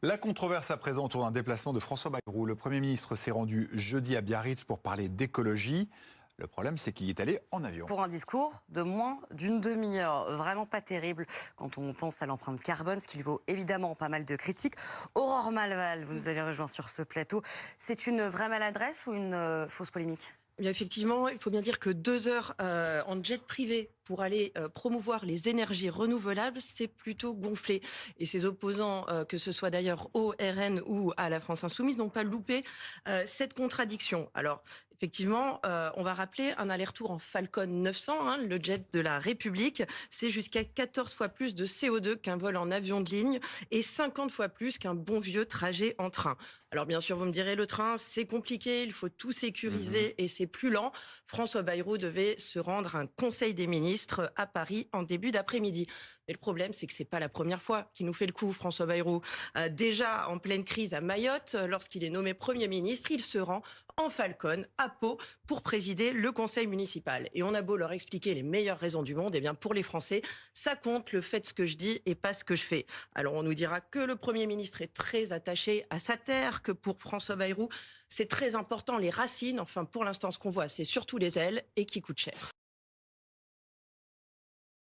La controverse à présent autour d'un déplacement de François Bayrou. Le Premier ministre s'est rendu jeudi à Biarritz pour parler d'écologie. Le problème, c'est qu'il y est allé en avion. Pour un discours de moins d'une demi-heure. Vraiment pas terrible quand on pense à l'empreinte carbone, ce qui lui vaut évidemment pas mal de critiques. Aurore Malval, vous nous avez rejoint sur ce plateau. C'est une vraie maladresse ou une fausse polémique ? Eh bien, effectivement, il faut bien dire que 2 heures en jet privé pour aller promouvoir les énergies renouvelables, c'est plutôt gonflé. Et ses opposants, que ce soit d'ailleurs au RN ou à la France Insoumise, n'ont pas loupé cette contradiction. Alors, effectivement, on va rappeler un aller-retour en Falcon 900, le jet de la République. C'est jusqu'à 14 fois plus de CO2 qu'un vol en avion de ligne et 50 fois plus qu'un bon vieux trajet en train. Alors, bien sûr, vous me direz, le train, c'est compliqué, il faut tout sécuriser et c'est plus lent. François Bayrou devait se rendre à un conseil des ministres à Paris en début d'après-midi. Mais le problème, c'est que c'est pas la première fois qu'il nous fait le coup, François Bayrou. Déjà en pleine crise à Mayotte, lorsqu'il est nommé Premier ministre, il se rend en Falcon à Pau pour présider le conseil municipal. Et on a beau leur expliquer les meilleures raisons du monde, eh bien pour les Français, ça compte le fait de ce que je dis et pas ce que je fais. Alors on nous dira que le Premier ministre est très attaché à sa terre, que pour François Bayrou, c'est très important les racines. Enfin, pour l'instant, ce qu'on voit, c'est surtout les ailes et qui coûtent cher.